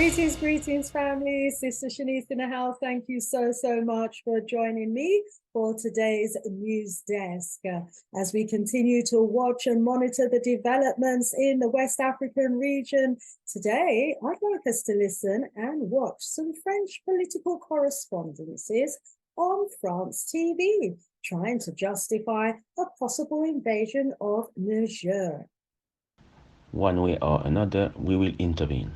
Greetings, family. Sista Shanice in the house. Thank you so much for joining me for today's news desk. As we continue to watch and monitor the developments in the West African region, today I'd like us to listen and watch some French political correspondences on France TV, trying to justify a possible invasion of Niger. One way or another, we will intervene.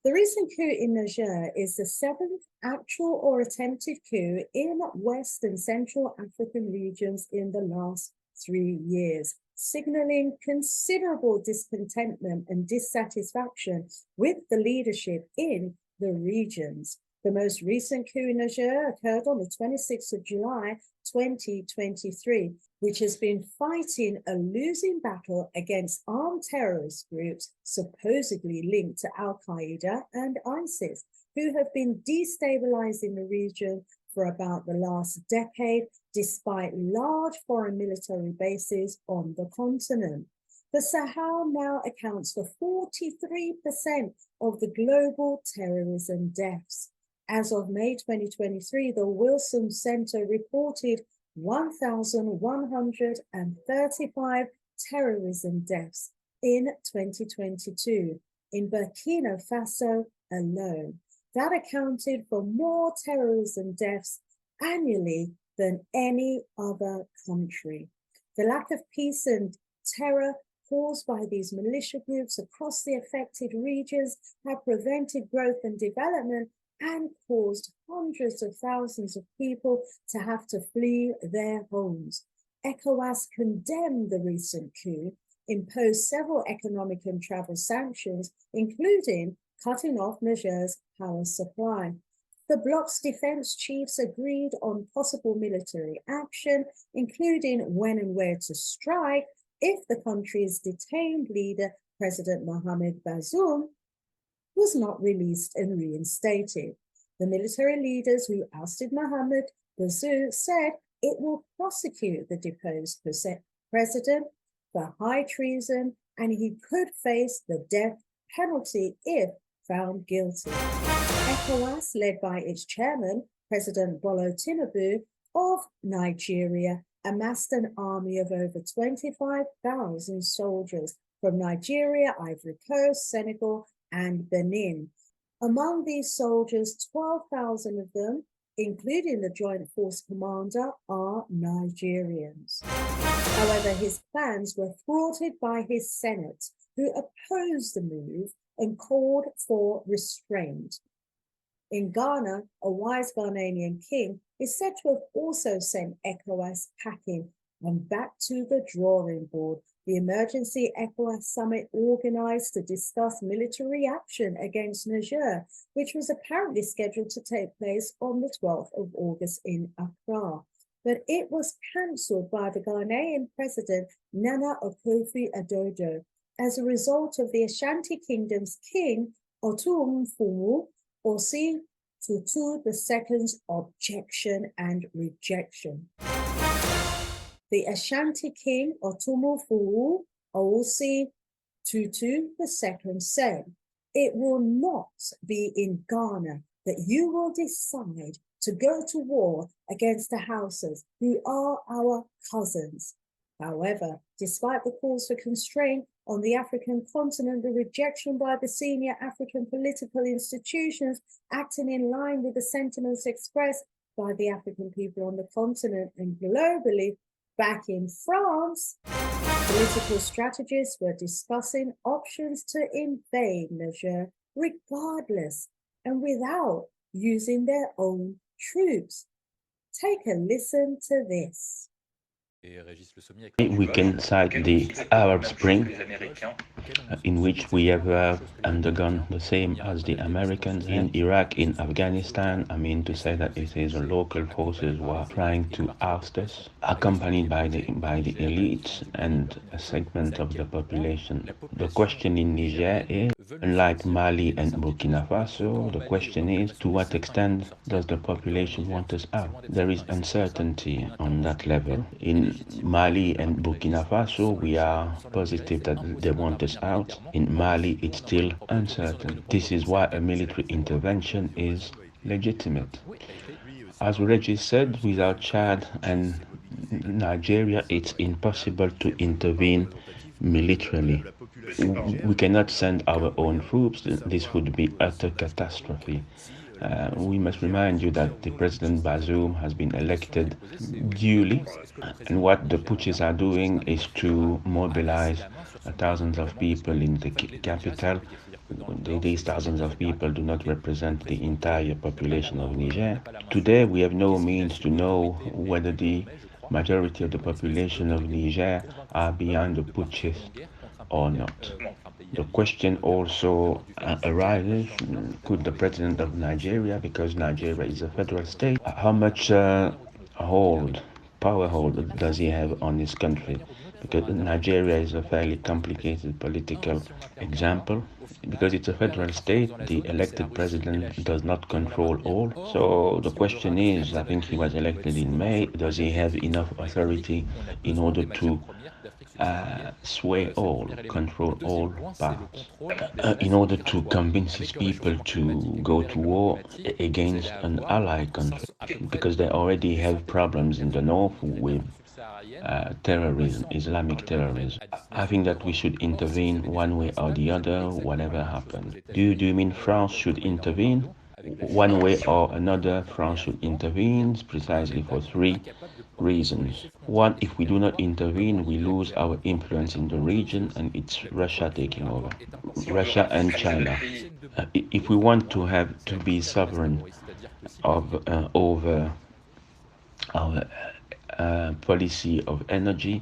The recent coup in Niger is the seventh actual or attempted coup in West and Central African regions in the last 3 years, signaling considerable discontentment and dissatisfaction with the leadership in the regions. The most recent coup in Niger occurred on the 26th of July, 2023, which has been fighting a losing battle against armed terrorist groups supposedly linked to Al-Qaeda and ISIS, who have been destabilizing the region for about the last decade, despite large foreign military bases on the continent. The Sahel now accounts for 43% of the global terrorism deaths. As of May 2023, the Wilson Center reported 1,135 terrorism deaths in 2022 in Burkina Faso alone. That accounted for more terrorism deaths annually than any other country. The lack of peace and terror caused by these militia groups across the affected regions have prevented growth and development and caused hundreds of thousands of people to have to flee their homes. Ecowas condemned the recent coup, imposed several economic and travel sanctions, including cutting off Niger's power supply. The bloc's defense chiefs agreed on possible military action, including when and where to strike if the country's detained leader, President Mohamed Bazoum, was not released and reinstated. The military leaders who ousted Mohamed Bazoum said it will prosecute the deposed president for high treason, and he could face the death penalty if found guilty. Ecowas, led by its chairman, President Bola Tinubu of Nigeria, amassed an army of over 25,000 soldiers from Nigeria, Ivory Coast, Senegal, and Benin. Among these soldiers, 12,000 of them, including the Joint Force Commander, are Nigerians. However, his plans were thwarted by his Senate, who opposed the move and called for restraint. In Ghana, a wise Ghanaian king is said to have also sent ECOWAS packing and back to the drawing board. The emergency ECOWAS summit organized to discuss military action against Niger, which was apparently scheduled to take place on the 12th of August in Accra. But it was cancelled by the Ghanaian president, Nana Akufo-Addo, as a result of the Ashanti Kingdom's king, Otumfumu Osi Tutu II's objection and rejection. The Ashanti king, Otumfumu Osi Tutu II, said, "It will not be in Ghana that you will decide to go to war against the Hausas, who are our cousins." However, despite the calls for constraint on the African continent, the rejection by the senior African political institutions acting in line with the sentiments expressed by the African people on the continent and globally, back in France, political strategists were discussing options to invade Niger regardless and without using their own troops. Take a listen to this. We can cite the Arab Spring, in which we have undergone the same as the Americans in Iraq, in Afghanistan. I mean to say that it is local forces who are trying to oust us, accompanied by the elites and a segment of the population. The question in Niger is, Unlike Mali and Burkina Faso, the question is, to what extent does the population want us out? There is uncertainty on that level. In Mali and Burkina Faso, we are positive that they want us out. In Mali, it's still uncertain. This is why a military intervention is legitimate. As Regis said, without Chad and Nigeria, it's impossible to intervene militarily. We cannot send our own troops. This would be utter catastrophe. We must remind you that the President Bazoum has been elected duly, and what the putschis are doing is to mobilize thousands of people in the capital. These thousands of people do not represent the entire population of Niger. Today, we have no means to know whether the majority of the population of Niger are behind the putschis or not. The question also arises, could the president of Nigeria, because Nigeria is a federal state, how much power hold does he have on his country? Because Nigeria is a fairly complicated political example. Because it's a federal state, the elected president does not control all. So the question is, I think he was elected in May, does he have enough authority in order to sway all, control all parts, in order to convince his people to go to war against an ally country, because they already have problems in the north with terrorism, Islamic terrorism. I think that we should intervene one way or the other, whatever happens. Do you mean France should intervene? One way or another, France should intervene precisely for three reasons. One, if we do not intervene, we lose our influence in the region and it's Russia taking over. Russia and China. If we want to be sovereign over our policy of energy,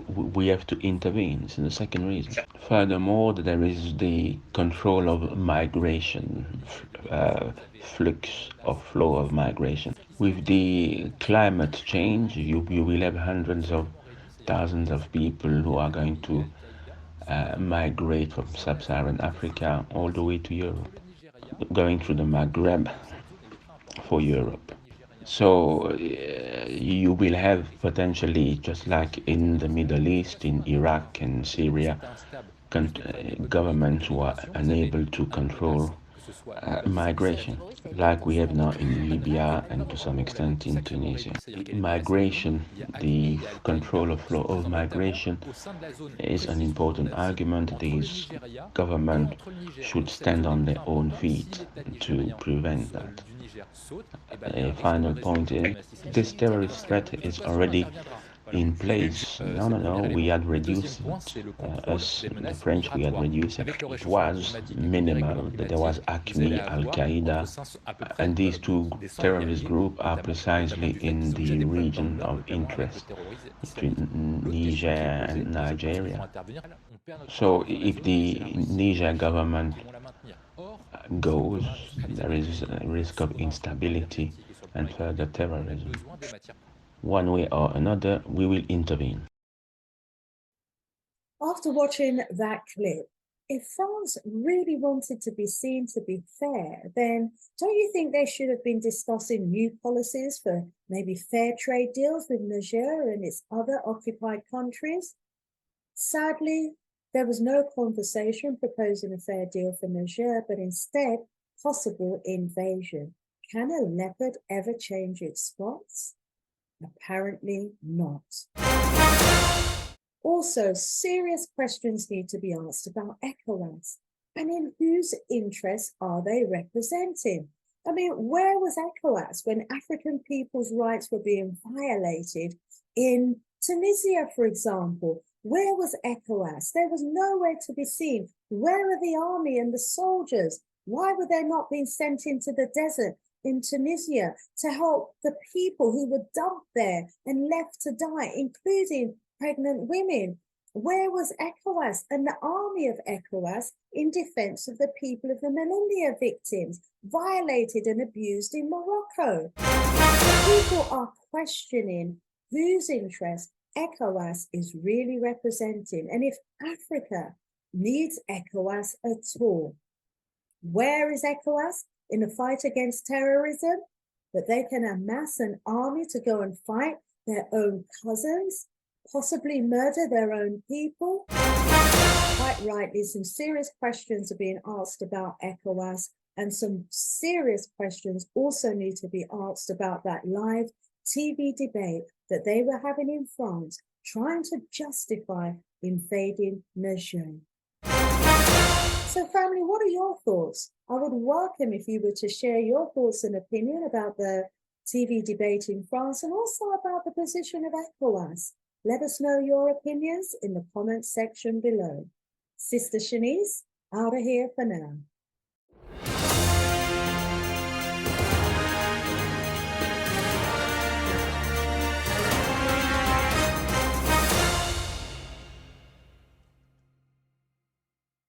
we have to intervene. It's the second reason. Furthermore, there is the control of migration, flux of flow of migration. With the climate change, you will have hundreds of thousands of people who are going to migrate from sub-Saharan Africa all the way to Europe, going through the Maghreb for Europe. So you will have potentially, just like in the Middle East, in Iraq and Syria, governments who are unable to control migration, like we have now in Libya and to some extent in Tunisia. Migration, the control of flow of migration, is an important argument. These governments should stand on their own feet to prevent that. A final point is this terrorist threat is already in place. No, we had reduced it. Us, the French, we had reduced it. It was minimal. There was ACME, Al Qaeda, and these two terrorist groups are precisely in the region of interest between Niger and Nigeria. So if the Niger government goes, there is a risk of instability and further terrorism. One way or another, we will intervene. After watching that clip, if France really wanted to be seen to be fair, then don't you think they should have been discussing new policies for maybe fair trade deals with Niger and its other occupied countries? Sadly, there was no conversation proposing a fair deal for Niger, but instead, possible invasion. Can a leopard ever change its spots? Apparently not. Also, serious questions need to be asked about Ecowas and in whose interests are they representing? I mean, where was Ecowas when African people's rights were being violated in Tunisia, for example? Where was Ecowas? There was nowhere to be seen. Where are the army and the soldiers? Why were they not being sent into the desert in Tunisia to help the people who were dumped there and left to die, including pregnant women? Where was Ecowas and the army of Ecowas in defense of the people of the Melilla victims, violated and abused in Morocco? People are questioning whose interest Ecowas is really representing, and if Africa needs Ecowas at all. Where is Ecowas in the fight against terrorism? That they can amass an army to go and fight their own cousins, possibly murder their own people? Quite rightly, some serious questions are being asked about Ecowas, and some serious questions also need to be asked about that live TV debate that they were having in France, trying to justify invading Niger. So family, what are your thoughts? I would welcome if you were to share your thoughts and opinion about the TV debate in France and also about the position of Ecowas. Let us know your opinions in the comments section below. Sista Shanice, out of here for now.